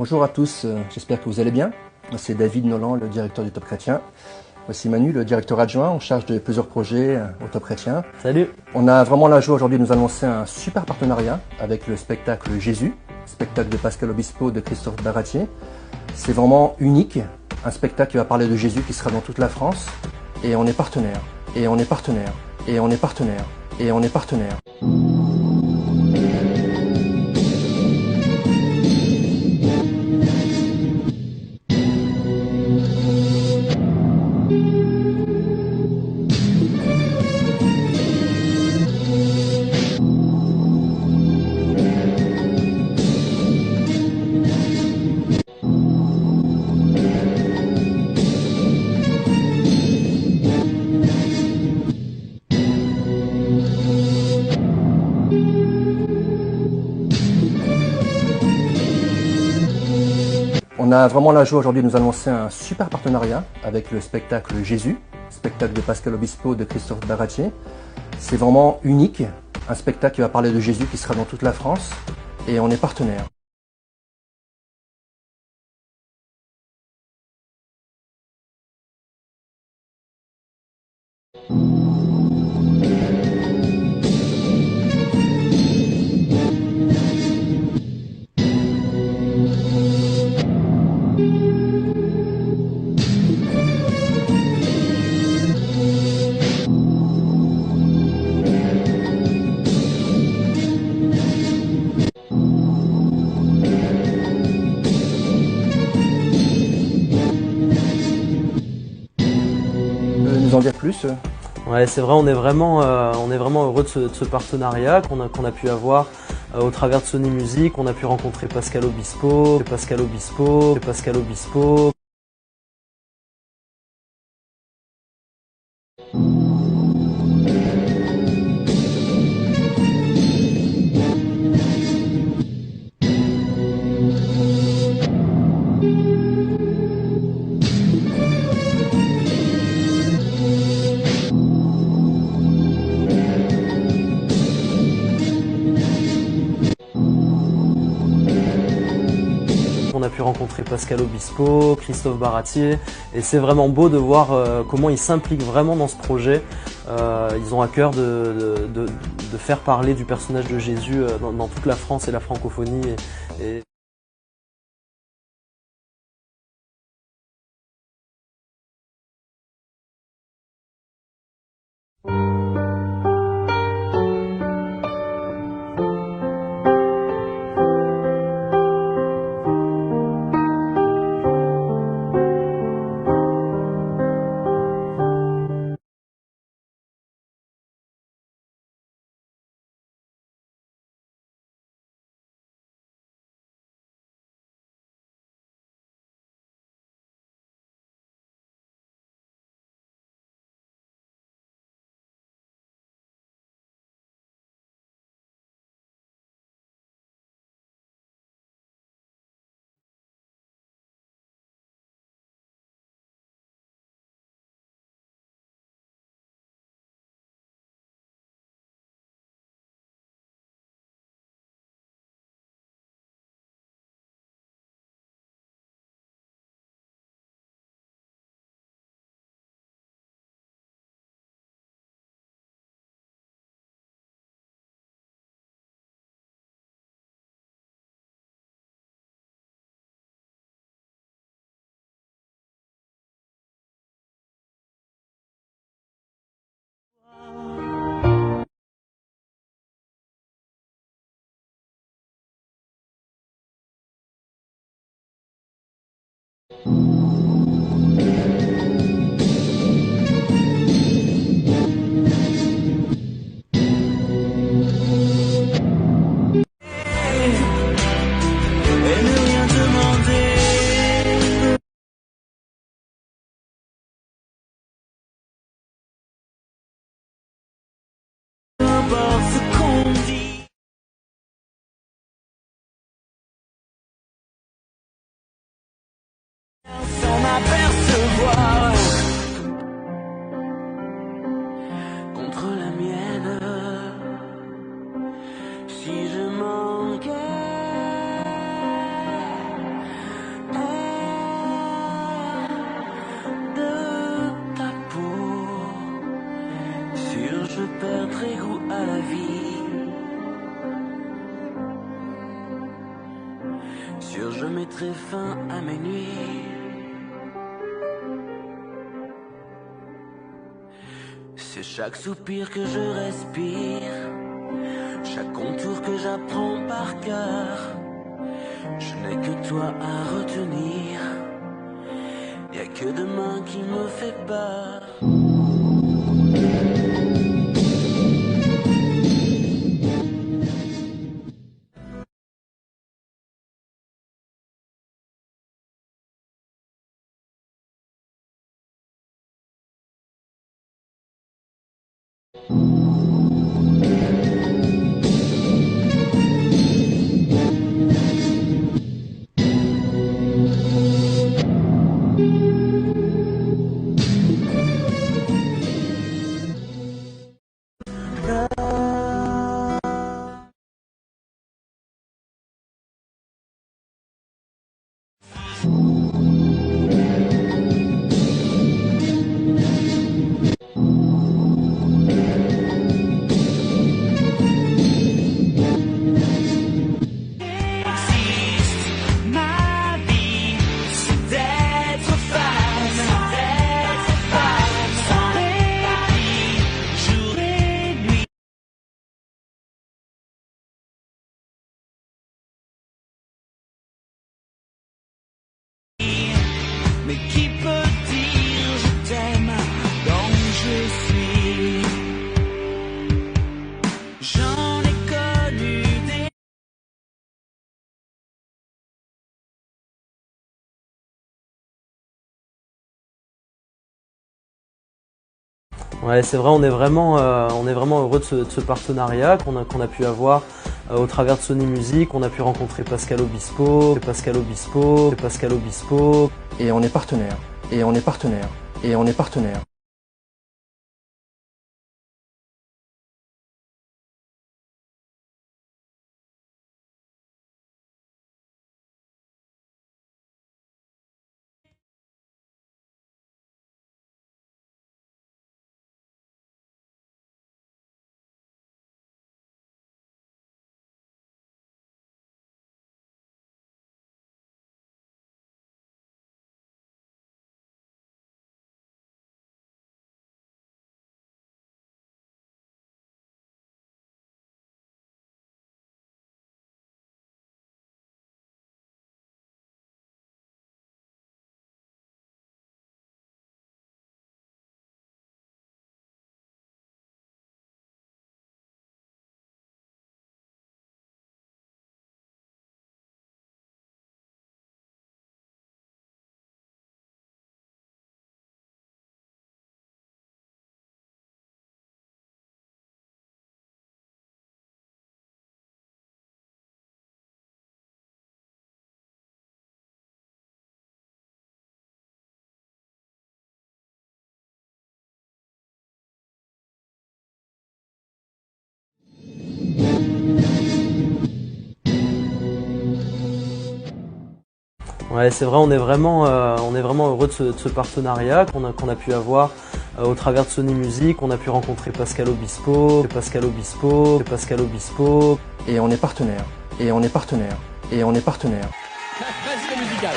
Bonjour à tous, j'espère que vous allez bien. C'est David Nolan, le directeur du Top Chrétien. Voici Manu, le directeur adjoint en charge de plusieurs projets au Top Chrétien. Salut. On a vraiment la joie aujourd'hui de nous annoncer un super partenariat avec le spectacle Jésus, spectacle de Pascal Obispo de Christophe Baratier. C'est vraiment unique, un spectacle qui va parler de Jésus qui sera dans toute la France. Et on est partenaire, et on est partenaire, et on est partenaire, et on est partenaire. On a vraiment la joie aujourd'hui de nous annoncer un super partenariat avec le spectacle Jésus, spectacle de Pascal Obispo de Christophe Baratier. C'est vraiment unique, un spectacle qui va parler de Jésus qui sera dans toute la France. Et on est partenaire. Nous en dire plus? Ouais, c'est vrai, on est vraiment heureux de ce partenariat qu'on a pu avoir au travers de Sony Music. On a pu rencontrer Pascal Obispo. On a pu rencontrer Pascal Obispo, Christophe Baratier, et c'est vraiment beau de voir comment ils s'impliquent vraiment dans ce projet. Ils ont à cœur de faire parler du personnage de Jésus dans toute la France et la francophonie. Et Sans m'apercevoir contre la mienne, si je manquais Sûr, je mettrai fin à mes nuits. C'est chaque soupir que je respire, chaque contour que j'apprends par cœur. Je n'ai que toi à retenir. Y'a que demain qui me fait peur. Mais qui peut dire je t'aime comme je suis? J'en ai connu des... Ouais, c'est vrai, on est vraiment heureux de ce partenariat qu'on a pu avoir au travers de Sony Music. On a pu rencontrer Pascal Obispo. Et on est partenaire. Et on est partenaire. Et on est partenaire. Ouais, c'est vrai, on est vraiment heureux de ce partenariat qu'on a pu avoir au travers de Sony Music. On a pu rencontrer Pascal Obispo. Et on est partenaire. Et on est partenaire. Et on est partenaire. La fraise musicale.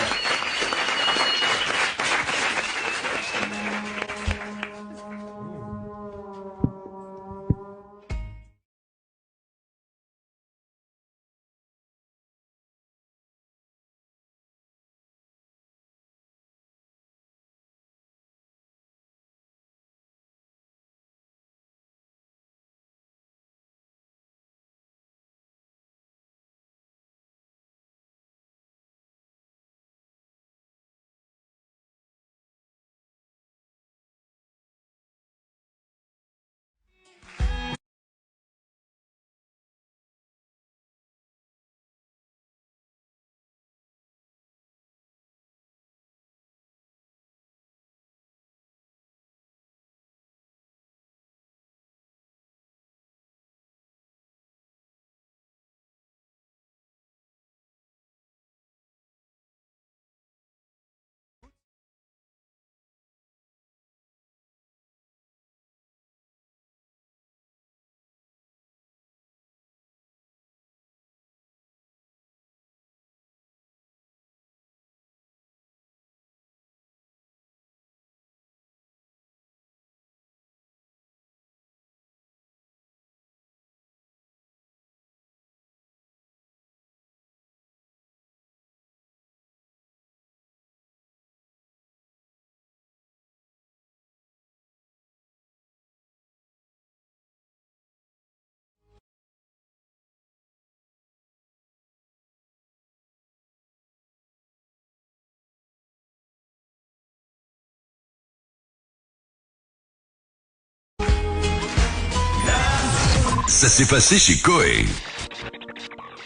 Ça s'est passé chez Coé.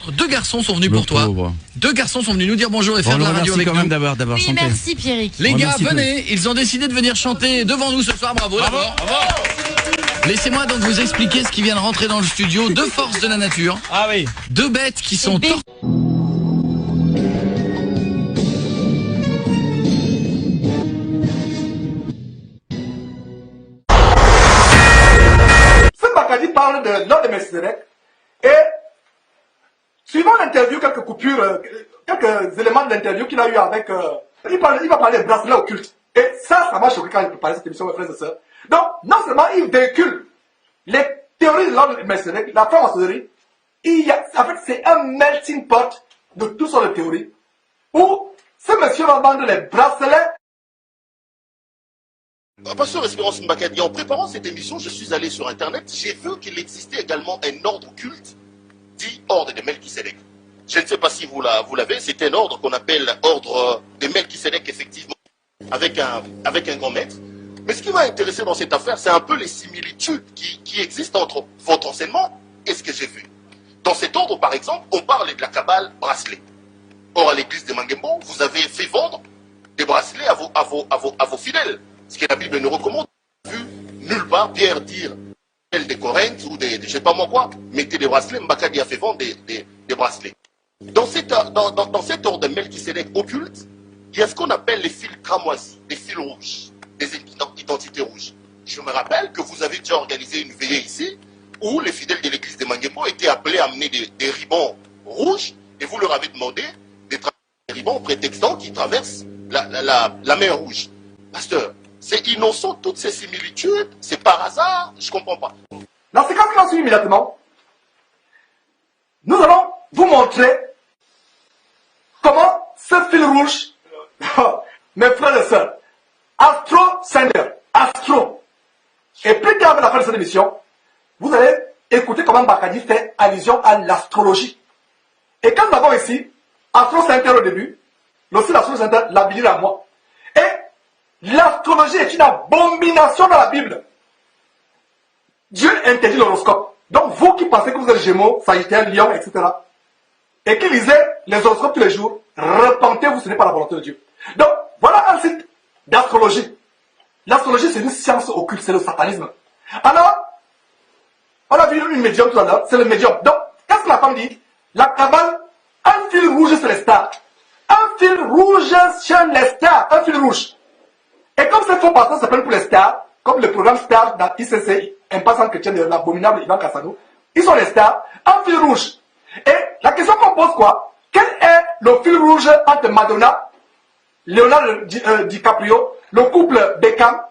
Deux garçons sont venus pour toi. Pauvre. Deux garçons sont venus nous dire bonjour et Bon, faire on de le la radio remercie avec quand nous. même d'avoir Oui, chanté. merci Pierrick. Les On gars, remercie venez, ils ont décidé de venir chanter devant nous ce soir. Bravo, d'abord. Laissez-moi donc vous expliquer ce qui vient de rentrer dans le studio. Deux forces de la nature, Ah oui. deux bêtes qui sont bébé. Ce Bakadi parle de l'ordre de Melchizedek et suivant l'interview, quelques coupures, quelques éléments de l'interview qu'il a eu avec, il va parler de bracelet occulte. Et ça m'a choqué quand il préparait cette émission, mes frères et sœurs. Donc, non seulement il véhicule les théories de l'ordre de Melchizedek, la franc-maçonnerie, en fait, c'est un melting pot de toutes sortes de théories où ce monsieur va vendre les bracelets. Pasteur Espérance Mbakadi, en préparant cette émission, je suis allé sur Internet, j'ai vu qu'il existait également un ordre occulte, dit ordre de Melchisédek. Je ne sais pas si vous l'avez, c'est un ordre qu'on appelle ordre de Melchisédek, effectivement, avec un grand maître. Mais ce qui m'a intéressé dans cette affaire, c'est un peu les similitudes qui existent entre votre enseignement et ce que j'ai vu. Dans cet ordre, par exemple, on parle de la cabale bracelet. Or, à l'église de Mangembo, vous avez fait vendre des bracelets à vos fidèles. Ce que la Bible nous recommande, vu nulle part Pierre dire des Corinthe ou des je sais pas moi quoi, mettez des bracelets, Mbakadi a fait vendre des bracelets. Dans cet ordre de Melchisédek occulte, il y a ce qu'on appelle les fils cramoisis, des fils rouges, des identités rouges. Je me rappelle que vous avez déjà organisé une veillée ici, où les fidèles de l'église de Mangembo étaient appelés à amener des ribans rouges, et vous leur avez demandé des ribans prétextant qu'ils traversent la mer rouge. Pasteur, c'est innocent toutes ces similitudes, c'est par hasard, je comprends pas. La séquence qui va suivre immédiatement, nous allons vous montrer comment ce fil rouge, mes frères et sœurs, Astro Sender, Astro, et plus tard à la fin de cette émission, vous allez écouter comment Bakadi fait allusion à l'astrologie. Et quand nous avons ici Astro Center au début, aussi l'Astro Center, l'habilité à moi. Et l'astrologie est une abomination dans la Bible. Dieu interdit l'horoscope. Donc vous qui pensez que vous êtes Gémeaux, Sagittaire, Lion, etc., et qui lisez les horoscopes tous les jours, repentez-vous, ce n'est pas la volonté de Dieu. Donc voilà un site d'astrologie. L'astrologie, c'est une science occulte, c'est le satanisme. Alors, on a vu une médium tout à l'heure, c'est le médium. Donc, qu'est-ce que la femme dit? La cabale, un fil rouge sur les stars. Un fil rouge sur les stars, un fil rouge. Et comme ces faux pasteurs s'appellent pour les stars, comme le programme Star dans ICC, un passant chrétien de l'abominable Ivan Kassano, ils sont les stars, un fil rouge. Et la question qu'on pose quoi? Quel est le fil rouge entre Madonna, Leonardo DiCaprio, le couple Beckham?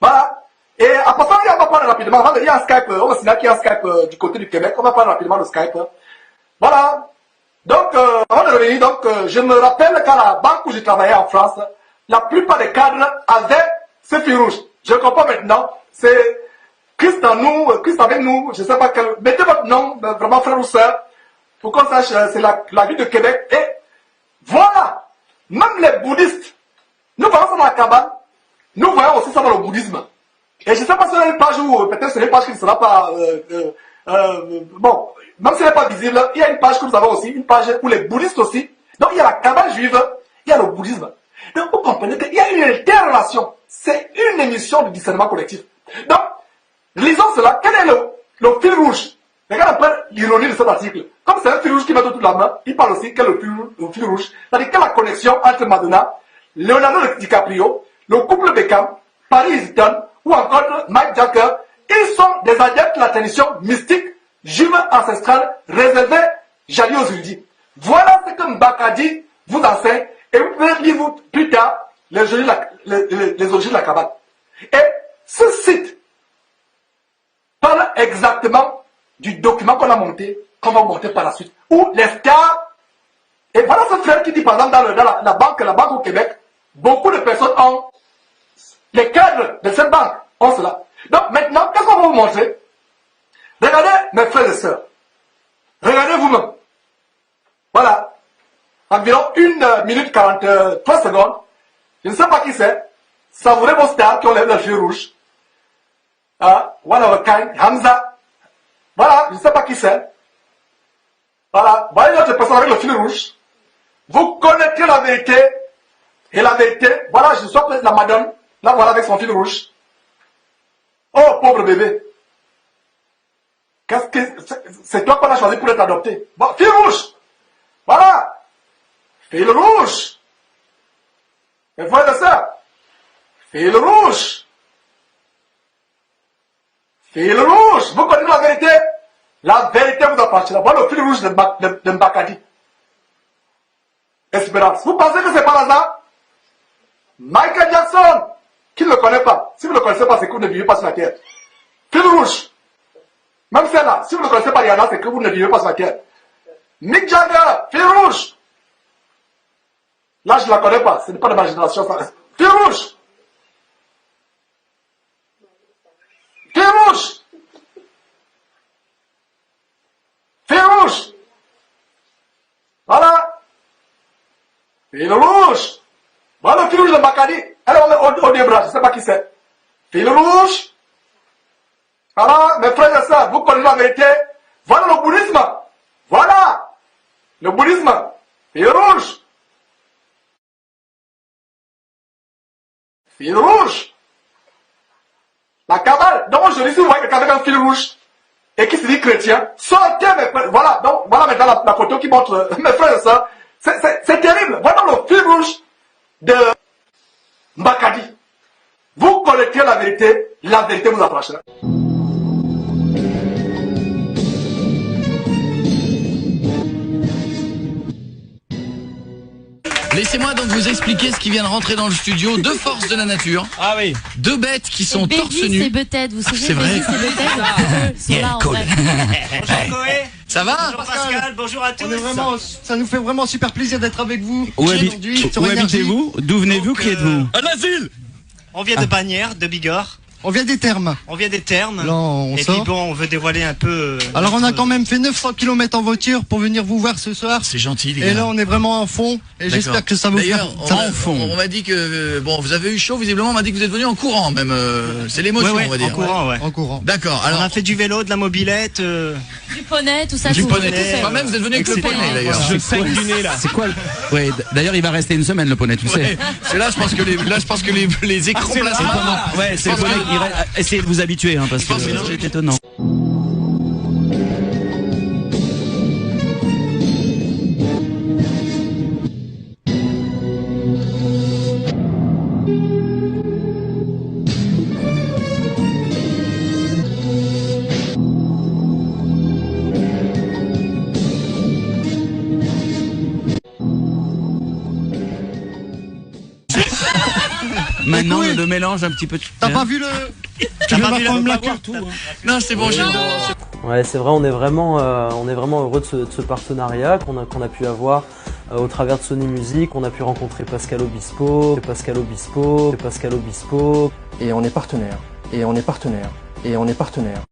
Voilà. Et à part ça, on va parler rapidement. Il y a un Skype, on va signaler qu'il y a un Skype du côté du Québec. On va parler rapidement de Skype. Voilà. Donc, avant de revenir, je me rappelle qu'à la banque où j'ai travaillé en France, la plupart des cadres avaient ce fil rouge. Je comprends maintenant. C'est Christ en nous, Christ avec nous. Je ne sais pas quel. Mettez votre nom, vraiment frère ou sœur, pour qu'on sache, c'est la vie de Québec. Et voilà. Même les bouddhistes, nous voyons ça dans la cabane, nous voyons aussi ça dans le bouddhisme. Et je ne sais pas si c'est une page où, peut-être c'est une page qui ne sera pas, bon, même si elle n'est pas visible, il y a une page que nous avons aussi, une page où les bouddhistes aussi. Donc il y a la cabane juive, il y a le bouddhisme. Donc vous comprenez qu'il y a une interrelation. C'est une émission de discernement collectif. Donc, lisons cela. Quel est le fil rouge? Regarde un peu l'ironie de cet article. Comme c'est un fil rouge qui met toute la main, il parle aussi quel est le fil rouge. C'est-à-dire quelle est la connexion entre Madonna, Leonardo DiCaprio, le couple Beckham, Paris Hilton, ou encore Mike Jagger. Ils sont des adeptes de la tradition mystique, juive ancestrale, réservée, j'allais aux érudits. Voilà ce que Mbakadi vous enseigne, et vous pouvez lire plus tard les origines de la cabane. Et ce site parle exactement du document qu'on a monté, qu'on va monter par la suite, où les stars, et voilà ce frère qui dit par exemple dans la banque au Québec, beaucoup de personnes ont, les cadres de cette banque ont cela. Donc maintenant, qu'est-ce qu'on va vous montrer? Regardez mes frères et sœurs, regardez vous-même. Voilà, environ 1 minute 43 secondes, je ne sais pas qui c'est, savourez vos stars qui ont les yeux rouges. One of a kind, Hamza, Voilà, je ne sais pas qui c'est. Voilà, voyez notre personne avec le fil rouge. Vous connaîtrez la vérité. Et la vérité, voilà, je suis la madame. Là, voilà, avec son fil rouge. Oh, pauvre bébé. Qu'est-ce que c'est toi qu'on a choisi pour être adopté? Bon, fil rouge. Voilà. Fil rouge. Et voilà ça. Fil rouge. Fil rouge. Vous connaissez la vérité? La vérité vous appartiendra. Voilà le fil rouge de Mbakadi. Espérance. Vous pensez que c'est par hasard? Michael Jackson. Qui ne le connaît pas? Si vous ne le connaissez pas, c'est que vous ne vivez pas sur la terre. Fil rouge. Même celle-là, si vous ne connaissez pas Rihanna, c'est que vous ne vivez pas sur la terre. Mick Jagger, fil rouge. Là, je ne la connais pas, ce n'est pas de ma génération. Ça. Fil rouge. Fil rouge. Fil rouge. Voilà. Fil rouge. Voilà le fil rouge de Bakadi. Elle est au débras, je ne sais pas qui c'est. Fil rouge. Voilà, mes frères et sœurs, vous connaissez la vérité. Voilà le bouddhisme. Voilà. Le bouddhisme. Fil rouge. Fil rouge. La cabale. Donc je dis, si vous voyez quelqu'un avec un fil rouge et qui se dit chrétien, sortez mes frères. Voilà, donc voilà maintenant la photo qui montre mes frères et sœurs. C'est terrible. Voilà le fil rouge de Mbakadi. Vous collectez la vérité vous approchera. Laissez-moi donc vous expliquer ce qui vient de rentrer dans le studio. Deux forces de la nature. Ah oui. Deux bêtes qui sont torse nu. C'est peut-être, vous savez, c'est vrai. c'est là en vrai. Bonjour Koé. Ça va? Bonjour Pascal, bonjour à tous. On est vraiment, ça nous fait vraiment super plaisir d'être avec vous. Où aujourd'hui sur Énergie. habitez-vous? D'où venez-vous? Qui êtes-vous? Un asile. On vient de Bagnères, de Bigorre. On vient des Thermes. On vient des Thermes. Là, on et sort. puis bon, on veut dévoiler un peu. Alors on a quand même fait 900 km en voiture pour venir vous voir ce soir. C'est gentil les gars. Et là on est vraiment en fond. Et j'espère que ça vous D'ailleurs, fera. on m'a dit que bon, vous avez eu chaud visiblement. On m'a dit que vous êtes venu en courant même. C'est l'émotion, Ouais, on va dire. en courant, ouais. En courant. D'accord. On Alors, a fait du vélo, de la mobilette. Du poney, tout ça. du tout poney. fait. Moi-même, vous êtes venu avec le Etc. poney d'ailleurs. Je saigne du nez là. C'est quoi Ouais, d'ailleurs, il va rester une semaine le poney, tu sais. Ouais. C'est là, je pense que les écrans plasma. Ouais, c'est le poney qui reste. Essayez de vous habituer, hein, parce que c'est étonnant. Maintenant, le mélange un petit peu. T'as pas vu le. T'as pas vu la tout. Non, c'est bon, j'ai. Ouais, c'est vrai, on est vraiment heureux de ce partenariat qu'on a pu avoir au travers de Sony Music. On a pu rencontrer Pascal Obispo. Et on est partenaire. Et on est partenaire. Et on est partenaire.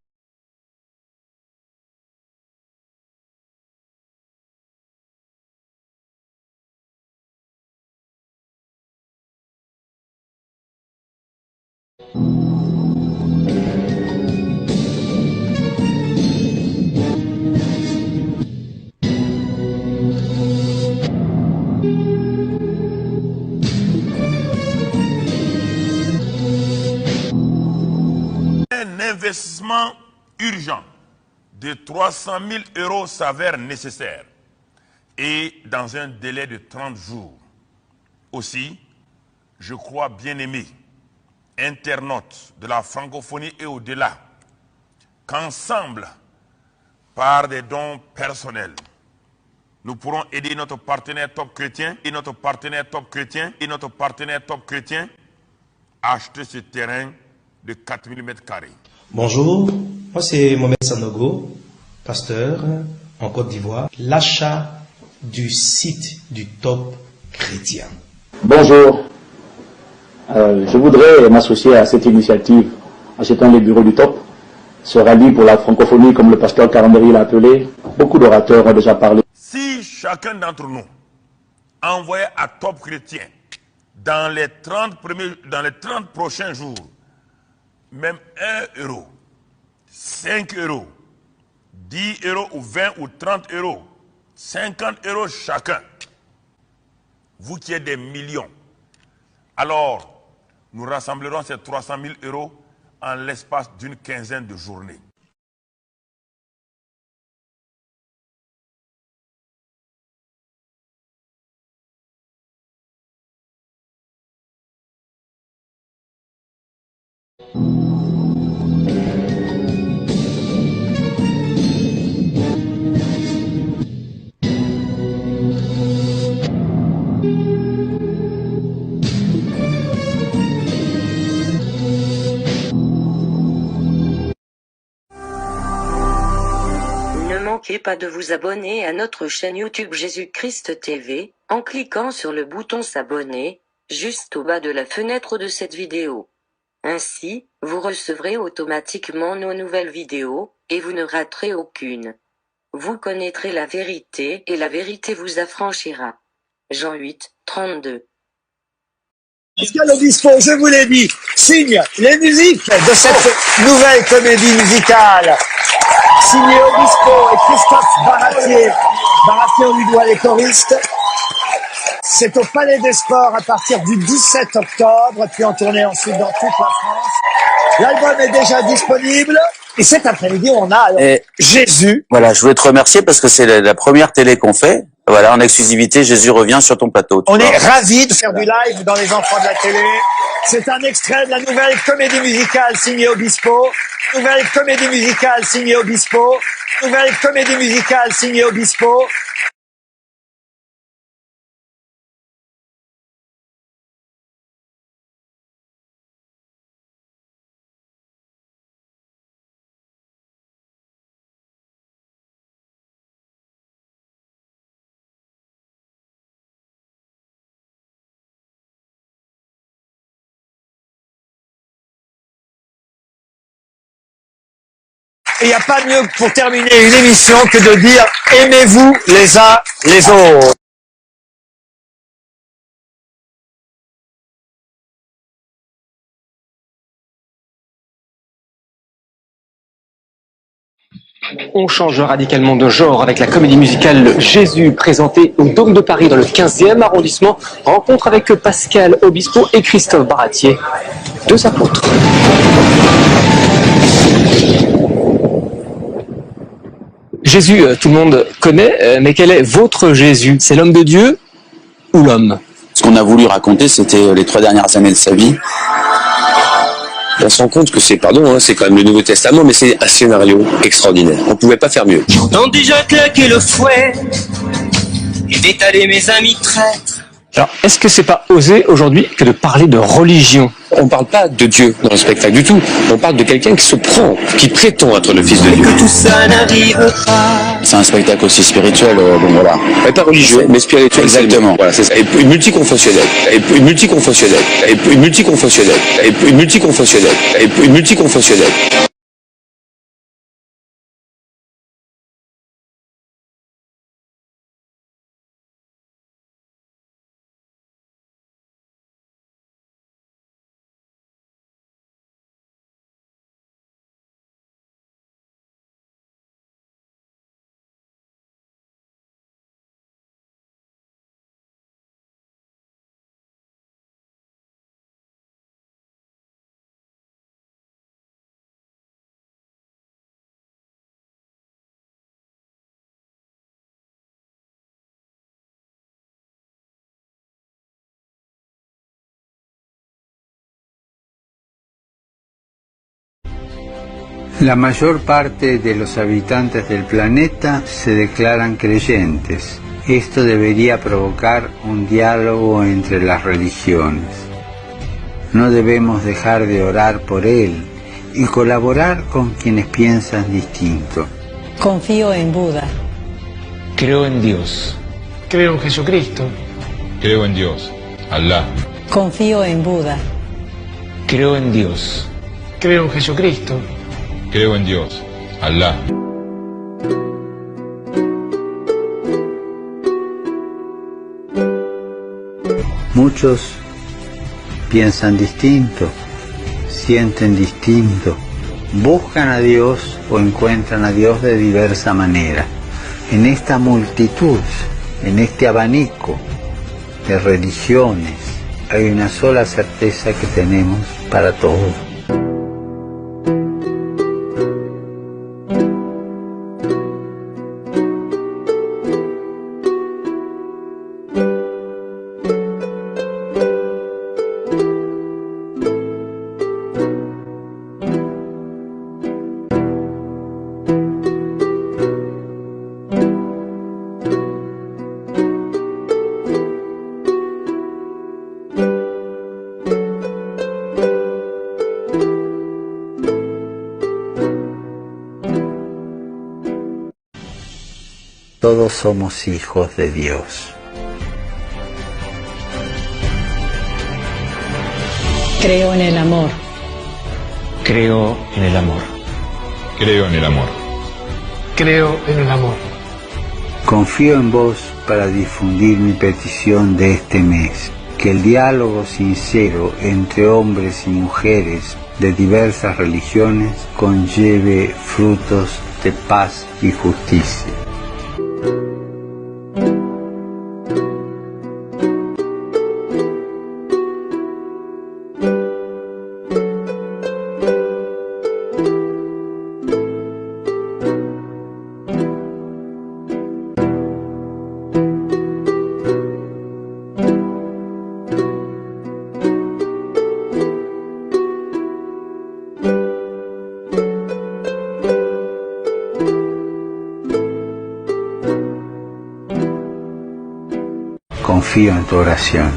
Un investissement urgent de 300 000 € s'avère nécessaire et dans un délai de 30 jours. Aussi, je crois bien aimé, internautes de la francophonie et au-delà, qu'ensemble, par des dons personnels, nous pourrons aider notre partenaire top chrétien et notre partenaire top chrétien à acheter ce terrain de 4000 m². Bonjour, moi c'est Mohamed Sanogo, pasteur en Côte d'Ivoire. L'achat du site du top chrétien. Bonjour, je voudrais m'associer à cette initiative en achetant les bureaux du top. Ce rallye pour la francophonie, comme le pasteur Carambéry l'a appelé, beaucoup d'orateurs ont déjà parlé. Si chacun d'entre nous envoyait à Top Chrétien dans les 30 prochains jours, même 1 €, 5 €, 10 euros ou 20 ou 30 euros, 50 euros chacun, vous qui êtes des millions, alors nous rassemblerons ces 300 000 euros en l'espace d'une quinzaine de journées. Ne manquez pas de vous abonner à notre chaîne YouTube Jésus-Christ TV, en cliquant sur le bouton s'abonner, juste au bas de la fenêtre de cette vidéo. Ainsi, vous recevrez automatiquement nos nouvelles vidéos, et vous ne raterez aucune. Vous connaîtrez la vérité et la vérité vous affranchira. Jean 8, 32. Pascal Obispo, je vous l'ai dit, signe les musiques de cette nouvelle comédie musicale. Signé Obispo et Christophe Baratier. Baratier, on lui doit les choristes. C'est au Palais des Sports à partir du 17 octobre, puis en tournée ensuite dans toute la France. L'album est déjà disponible. Et cet après-midi, on a Jésus. Voilà, je voulais te remercier parce que c'est la première télé qu'on fait. Voilà, en exclusivité, Jésus revient sur ton plateau. On est ravis de faire du live dans les enfants de la télé. C'est un extrait de la nouvelle comédie musicale signée Obispo. Nouvelle comédie musicale signée Obispo. Nouvelle comédie musicale signée Obispo. Et il n'y a pas mieux pour terminer une émission que de dire « Aimez-vous les uns les autres ». On change radicalement de genre avec la comédie musicale Jésus, présentée au Dôme de Paris dans le 15e arrondissement. Rencontre avec Pascal Obispo et Christophe Baratier, deux apôtres. Jésus, tout le monde connaît, mais quel est votre Jésus? C'est l'homme de Dieu ou l'homme? Ce qu'on a voulu raconter, c'était les 3 dernières années de sa vie. On se rend compte que c'est, c'est quand même le Nouveau Testament, mais c'est un scénario extraordinaire. On ne pouvait pas faire mieux. J'ai entendu déjà claquer le fouet et d'étaler mes amis traîtres. Alors, est-ce que c'est pas osé aujourd'hui que de parler de religion? On ne parle pas de Dieu dans le spectacle du tout. On parle de quelqu'un qui se prend, qui prétend être le Fils de Dieu. Que tout ça n'arrive pas. C'est un spectacle aussi spirituel, bon voilà. Mais pas religieux, mais spirituel. Exactement. Voilà, c'est ça. Et multiconfessionnel. Et multiconfessionnel. Et multiconfessionnel. Et multiconfessionnel. Et multiconfessionnel. La mayor parte de los habitantes del planeta se declaran creyentes. Esto debería provocar un diálogo entre las religiones. No debemos dejar de orar por él y colaborar con quienes piensan distinto. Confío en Buda. Creo en Dios. Creo en Jesucristo. Creo en Dios. Alá. Confío en Buda. Creo en Dios. Creo en Jesucristo. Creo en Dios. Alá. Muchos piensan distinto, sienten distinto, buscan a Dios o encuentran a Dios de diversa manera. En esta multitud, en este abanico de religiones, hay una sola certeza que tenemos para todos. Todos somos hijos de Dios. Creo en el amor. Creo en el amor. Creo en el amor. Creo en el amor. Confío en vos para difundir mi petición de este mes, que el diálogo sincero entre hombres y mujeres de diversas religiones conlleve frutos de paz y justicia. Confío en tu oración.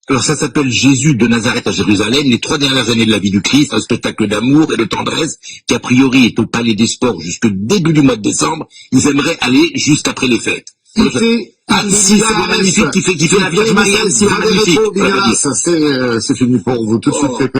Alors ça s'appelle Jésus de Nazareth à Jérusalem, les 3 dernières années de la vie du Christ, un spectacle d'amour et de tendresse qui a priori est au Palais des Sports jusqu'au début du mois de décembre. Ils aimeraient aller juste après les fêtes. Si c'est magnifique, qui fait la Vierge Marie, c'est magnifique. C'est fini pour vous, tout de suite.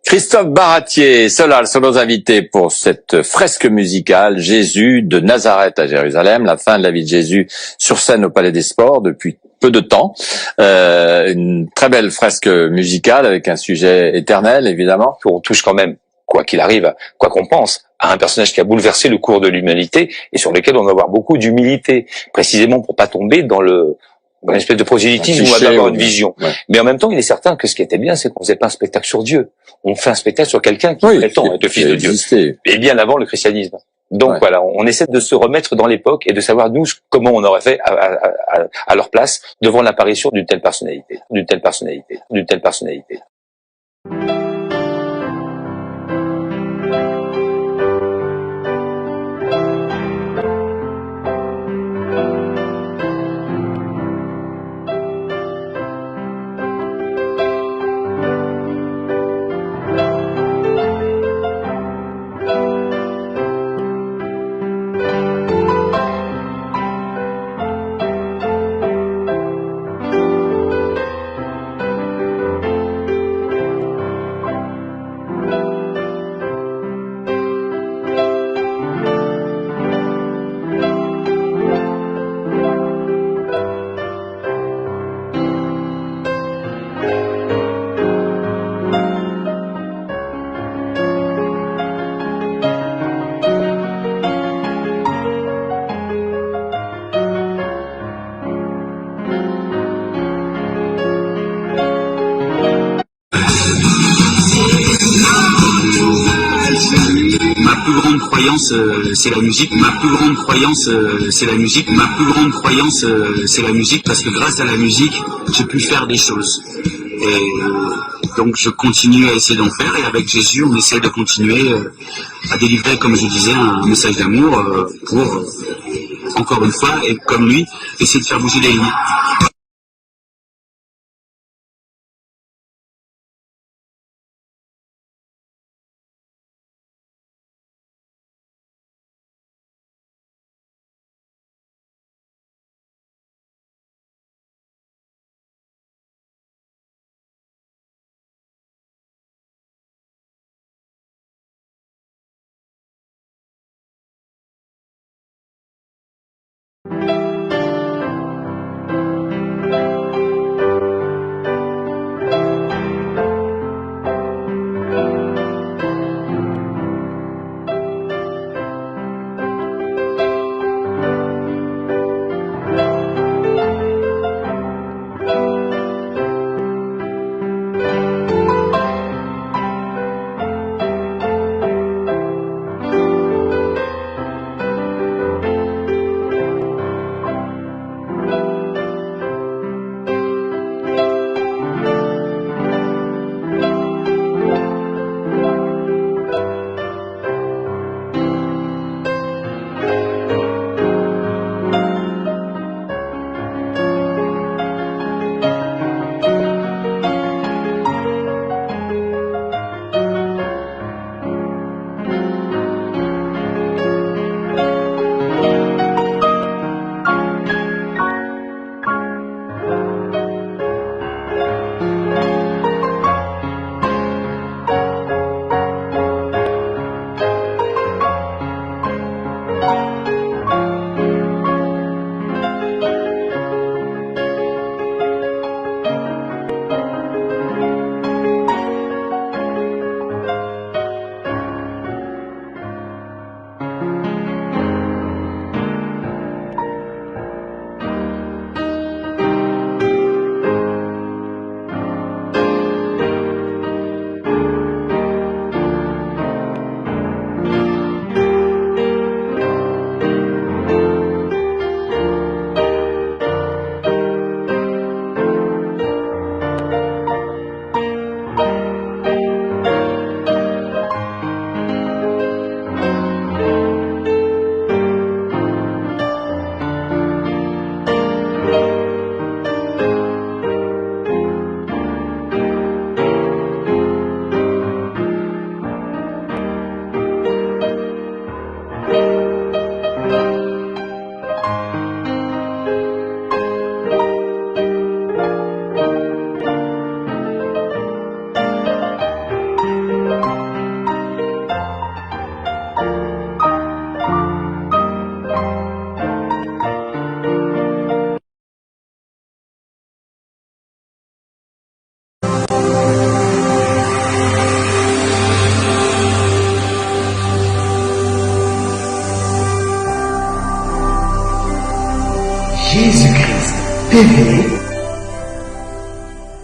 Christophe Baratier, Solal sont nos invités pour cette fresque musicale Jésus de Nazareth à Jérusalem, la fin de la vie de Jésus sur scène au Palais des Sports depuis peu de temps. Une très belle fresque musicale avec un sujet éternel, évidemment. On touche quand même quoi qu'il arrive, quoi qu'on pense, à un personnage qui a bouleversé le cours de l'humanité et sur lequel on doit avoir beaucoup d'humilité, précisément pour pas tomber dans une espèce de prosélytisme où on va avoir une vision. Ouais. Mais en même temps, il est certain que ce qui était bien, c'est qu'on faisait pas un spectacle sur Dieu. On fait un spectacle sur quelqu'un qui prétend être le fils de Dieu. Et bien avant le christianisme. Donc voilà, on essaie de se remettre dans l'époque et de savoir nous comment on aurait fait à leur place devant l'apparition d'une telle personnalité, d'une telle personnalité, d'une telle personnalité. Ma plus grande croyance, c'est la musique. Ma plus grande croyance, c'est la musique. Ma plus grande croyance, c'est la musique, parce que grâce à la musique, j'ai pu faire des choses. Et donc je continue à essayer d'en faire, et avec Jésus, on essaie de continuer à délivrer, comme je disais, un message d'amour pour, encore une fois, et comme lui, essayer de faire bouger les lignes. TV,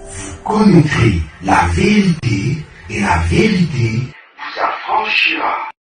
vous connaîtrez la vérité et la vérité vous affranchira.